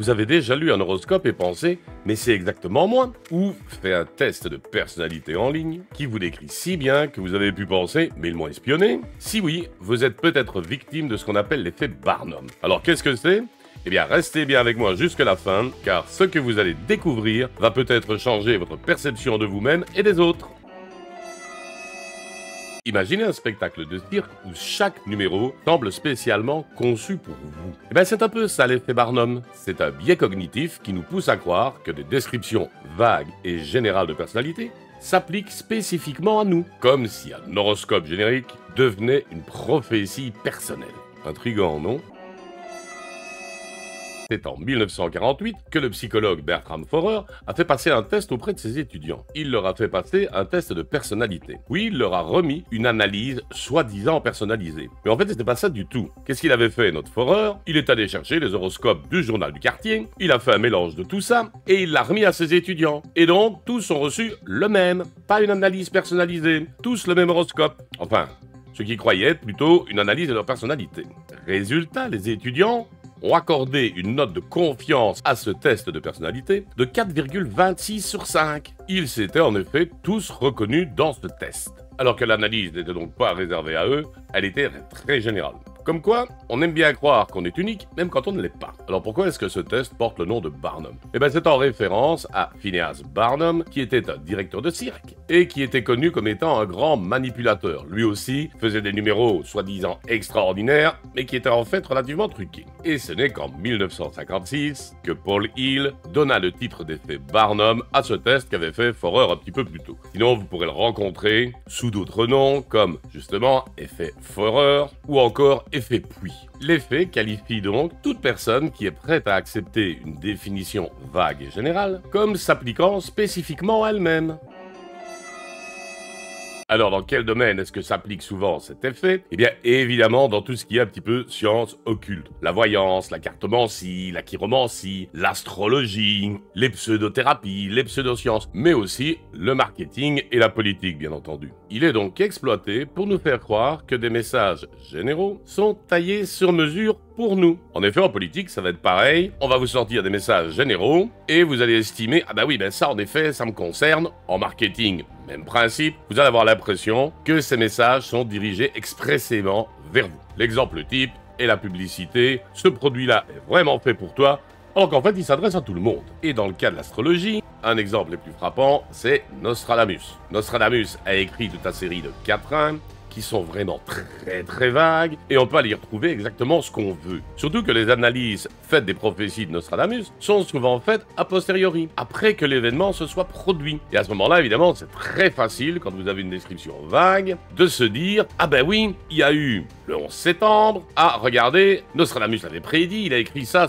Vous avez déjà lu un horoscope et pensé « mais c'est exactement moi » ou fait un test de personnalité en ligne qui vous décrit si bien que vous avez pu penser « mais ils m'ont espionné ». Si oui, vous êtes peut-être victime de ce qu'on appelle l'effet Barnum. Alors qu'est-ce que c'est ? Eh bien, restez bien avec moi jusqu'à la fin, car ce que vous allez découvrir va peut-être changer votre perception de vous-même et des autres. Imaginez un spectacle de cirque où chaque numéro semble spécialement conçu pour vous. Eh bien, c'est un peu ça l'effet Barnum. C'est un biais cognitif qui nous pousse à croire que des descriptions vagues et générales de personnalité s'appliquent spécifiquement à nous, comme si un horoscope générique devenait une prophétie personnelle. Intriguant, non ? C'est en 1948 que le psychologue Bertram Forer a fait passer un test auprès de ses étudiants. Il leur a fait passer un test de personnalité. Oui, il leur a remis une analyse soi-disant personnalisée. Mais en fait, c'était pas ça du tout. Qu'est-ce qu'il avait fait, notre Forer ? Il est allé chercher les horoscopes du journal du quartier, il a fait un mélange de tout ça, et il l'a remis à ses étudiants. Et donc, tous ont reçu le même, pas une analyse personnalisée, tous le même horoscope. Enfin, ceux qui croyaient être plutôt une analyse de leur personnalité. Résultat, les étudiants ont accordé une note de confiance à ce test de personnalité de 4,26 sur 5. Ils s'étaient en effet tous reconnus dans ce test. Alors que l'analyse n'était donc pas réservée à eux, elle était très générale. Comme quoi, on aime bien croire qu'on est unique, même quand on ne l'est pas. Alors pourquoi est-ce que ce test porte le nom de Barnum ? Eh bien c'est en référence à Phineas Barnum, qui était un directeur de cirque, et qui était connu comme étant un grand manipulateur. Lui aussi faisait des numéros soi-disant extraordinaires, mais qui étaient en fait relativement truqués. Et ce n'est qu'en 1956 que Paul Hill donna le titre d'effet Barnum à ce test qu'avait fait Forer un petit peu plus tôt. Sinon, vous pourrez le rencontrer sous d'autres noms, comme justement effet Forer, ou encore effet Puy. L'effet qualifie donc toute personne qui est prête à accepter une définition vague et générale comme s'appliquant spécifiquement à elle-même. Alors, dans quel domaine est-ce que s'applique souvent cet effet ? Eh bien, évidemment, dans tout ce qui est un petit peu science occulte. La voyance, la cartomancie, la chiromancie, l'astrologie, les pseudothérapies, les pseudosciences, mais aussi le marketing et la politique, bien entendu. Il est donc exploité pour nous faire croire que des messages généraux sont taillés sur mesure pour nous. En effet, en politique, ça va être pareil. On va vous sortir des messages généraux et vous allez estimer « Ah bah oui, ben ça en effet, ça me concerne ». En marketing, même principe, vous allez avoir l'impression que ces messages sont dirigés expressément vers vous. L'exemple type est la publicité. Ce produit-là est vraiment fait pour toi, alors qu'en fait, il s'adresse à tout le monde. Et dans le cas de l'astrologie, un exemple le plus frappant, c'est Nostradamus. Nostradamus a écrit toute la série de 4 livres qui sont vraiment très vagues, et on peut aller y retrouver exactement ce qu'on veut. Surtout que les analyses faites des prophéties de Nostradamus sont souvent faites a posteriori, après que l'événement se soit produit. Et à ce moment-là, évidemment, c'est très facile, quand vous avez une description vague, de se dire « Ah ben oui, il y a eu le 11 septembre, ah regardez, Nostradamus l'avait prédit, il a écrit ça. »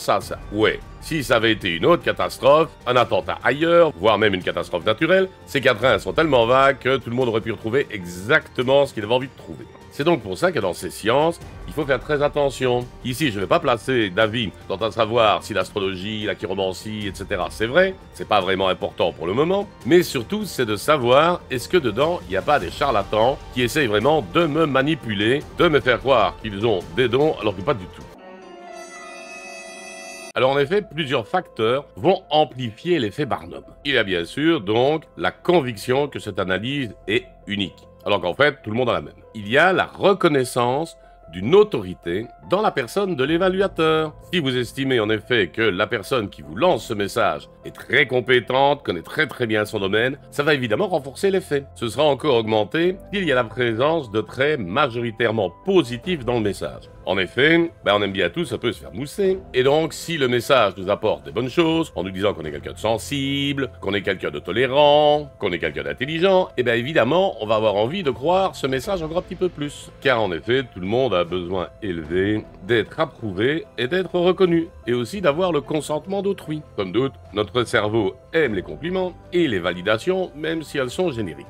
Ouais. Si ça avait été une autre catastrophe, un attentat ailleurs, voire même une catastrophe naturelle, ces quatrains sont tellement vagues que tout le monde aurait pu retrouver exactement ce qu'il avait envie de trouver. C'est donc pour ça que dans ces sciences, il faut faire très attention. Ici, je ne vais pas placer d'avis quant à savoir si l'astrologie, la chiromancie, etc. c'est vrai, c'est pas vraiment important pour le moment, mais surtout c'est de savoir est-ce que dedans, il n'y a pas des charlatans qui essayent vraiment de me manipuler, de me faire croire qu'ils ont des dons alors que pas du tout. Alors en effet, plusieurs facteurs vont amplifier l'effet Barnum. Il y a bien sûr donc la conviction que cette analyse est unique, alors qu'en fait tout le monde a la même. Il y a la reconnaissance d'une autorité dans la personne de l'évaluateur. Si vous estimez en effet que la personne qui vous lance ce message est très compétente, connaît très bien son domaine, ça va évidemment renforcer l'effet. Ce sera encore augmenté s'il y a la présence de traits majoritairement positifs dans le message. En effet, on aime bien tout, ça peut se faire mousser. Et donc, si le message nous apporte des bonnes choses, en nous disant qu'on est quelqu'un de sensible, qu'on est quelqu'un de tolérant, qu'on est quelqu'un d'intelligent, évidemment, on va avoir envie de croire ce message encore un petit peu plus. Car en effet, tout le monde a besoin élevé d'être approuvé et d'être reconnu, et aussi d'avoir le consentement d'autrui. Comme doute, notre cerveau aime les compliments et les validations, même si elles sont génériques.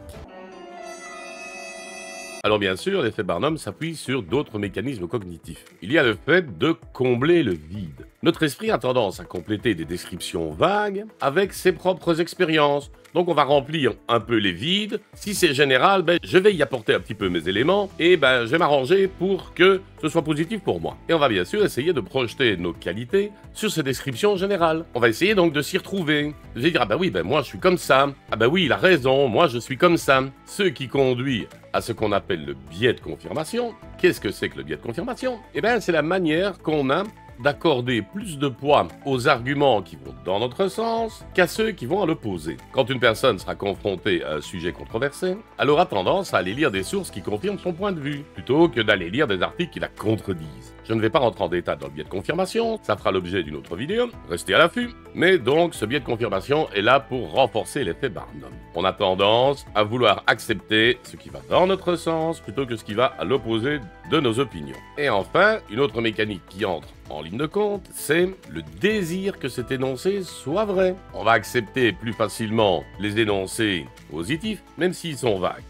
Alors bien sûr, l'effet Barnum s'appuie sur d'autres mécanismes cognitifs. Il y a le fait de combler le vide. Notre esprit a tendance à compléter des descriptions vagues avec ses propres expériences. Donc on va remplir un peu les vides. Si c'est général, je vais y apporter un petit peu mes éléments et je vais m'arranger pour que ce soit positif pour moi. Et on va bien sûr essayer de projeter nos qualités sur ces descriptions générales. On va essayer donc de s'y retrouver. Je vais dire, ah bah oui, moi je suis comme ça. Ah bah oui, il a raison, moi je suis comme ça. Ce qui conduit à ce qu'on appelle le biais de confirmation. Qu'est-ce que c'est que le biais de confirmation? Eh bien, c'est la manière qu'on a d'accorder plus de poids aux arguments qui vont dans notre sens qu'à ceux qui vont à l'opposé. Quand une personne sera confrontée à un sujet controversé, elle aura tendance à aller lire des sources qui confirment son point de vue, plutôt que d'aller lire des articles qui la contredisent. Je ne vais pas rentrer en détail dans le biais de confirmation, ça fera l'objet d'une autre vidéo, restez à l'affût. Mais donc, ce biais de confirmation est là pour renforcer l'effet Barnum. On a tendance à vouloir accepter ce qui va dans notre sens plutôt que ce qui va à l'opposé de nos opinions. Et enfin, une autre mécanique qui entre en ligne de compte, c'est le désir que cet énoncé soit vrai. On va accepter plus facilement les énoncés positifs, même s'ils sont vagues.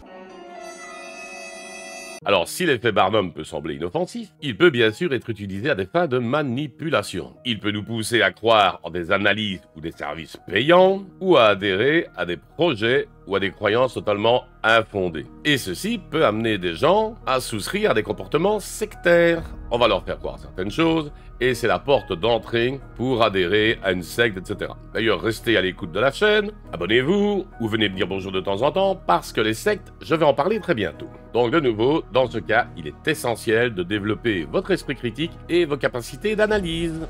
Alors, si l'effet Barnum peut sembler inoffensif, il peut bien sûr être utilisé à des fins de manipulation. Il peut nous pousser à croire en des analyses ou des services payants, ou à adhérer à des projets ou à des croyances totalement infondées. Et ceci peut amener des gens à souscrire à des comportements sectaires. On va leur faire croire certaines choses, et c'est la porte d'entrée pour adhérer à une secte, etc. D'ailleurs, restez à l'écoute de la chaîne, abonnez-vous, ou venez me dire bonjour de temps en temps, parce que les sectes, je vais en parler très bientôt. Donc de nouveau, dans ce cas, il est essentiel de développer votre esprit critique et vos capacités d'analyse.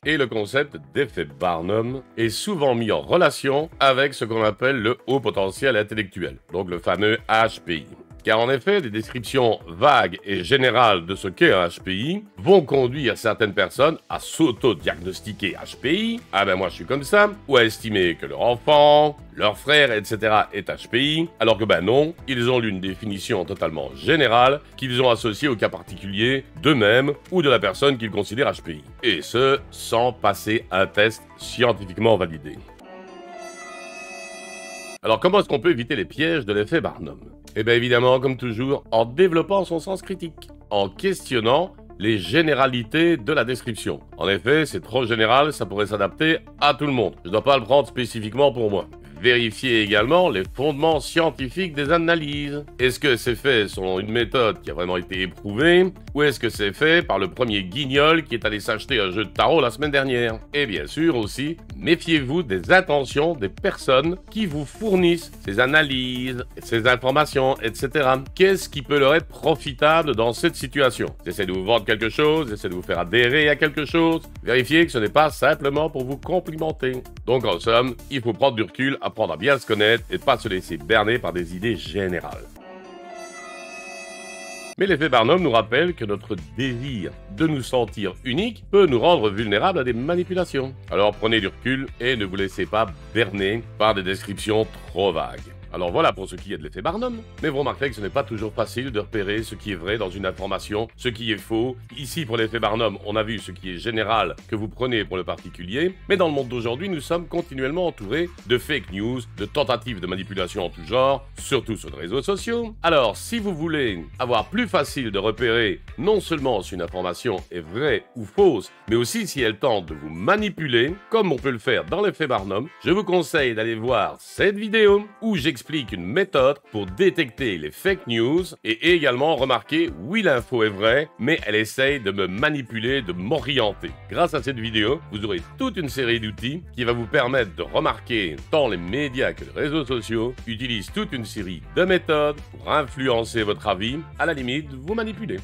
Et le concept d'effet Barnum est souvent mis en relation avec ce qu'on appelle le haut potentiel intellectuel, donc le fameux HPI. Car en effet, des descriptions vagues et générales de ce qu'est un HPI vont conduire certaines personnes à s'auto-diagnostiquer HPI, ah moi je suis comme ça, ou à estimer que leur enfant, leur frère, etc. est HPI, alors que non, ils ont lu une définition totalement générale qu'ils ont associée au cas particulier d'eux-mêmes ou de la personne qu'ils considèrent HPI. Et ce, sans passer un test scientifiquement validé. Alors comment est-ce qu'on peut éviter les pièges de l'effet Barnum? Eh bien évidemment, comme toujours, en développant son sens critique, en questionnant les généralités de la description. En effet, c'est trop général, ça pourrait s'adapter à tout le monde. Je ne dois pas le prendre spécifiquement pour moi. Vérifiez également les fondements scientifiques des analyses. Est-ce que ces faits sont une méthode qui a vraiment été éprouvée, ou est-ce que c'est fait par le premier guignol qui est allé s'acheter un jeu de tarot la semaine dernière? Et bien sûr aussi, méfiez-vous des intentions des personnes qui vous fournissent ces analyses, ces informations, etc. Qu'est-ce qui peut leur être profitable dans cette situation? Ils essaient de vous vendre quelque chose, ils essaient de vous faire adhérer à quelque chose. Vérifiez que ce n'est pas simplement pour vous complimenter. Donc en somme, il faut prendre du recul, apprendre à bien se connaître et pas se laisser berner par des idées générales. Mais l'effet Barnum nous rappelle que notre désir de nous sentir unique peut nous rendre vulnérables à des manipulations. Alors prenez du recul et ne vous laissez pas berner par des descriptions trop vagues. Alors voilà pour ce qui est de l'effet Barnum, mais vous remarquerez que ce n'est pas toujours facile de repérer ce qui est vrai dans une information, ce qui est faux. Ici, pour l'effet Barnum, on a vu ce qui est général que vous prenez pour le particulier, mais dans le monde d'aujourd'hui, nous sommes continuellement entourés de fake news, de tentatives de manipulation en tout genre, surtout sur les réseaux sociaux. Alors, si vous voulez avoir plus facile de repérer non seulement si une information est vraie ou fausse, mais aussi si elle tente de vous manipuler, comme on peut le faire dans l'effet Barnum, je vous conseille d'aller voir cette vidéo où j'explique une méthode pour détecter les fake news et également remarquer oui l'info est vraie mais elle essaye de me manipuler, de m'orienter. Grâce à cette vidéo, vous aurez toute une série d'outils qui va vous permettre de remarquer tant les médias que les réseaux sociaux utilisent toute une série de méthodes pour influencer votre avis, à la limite vous manipuler.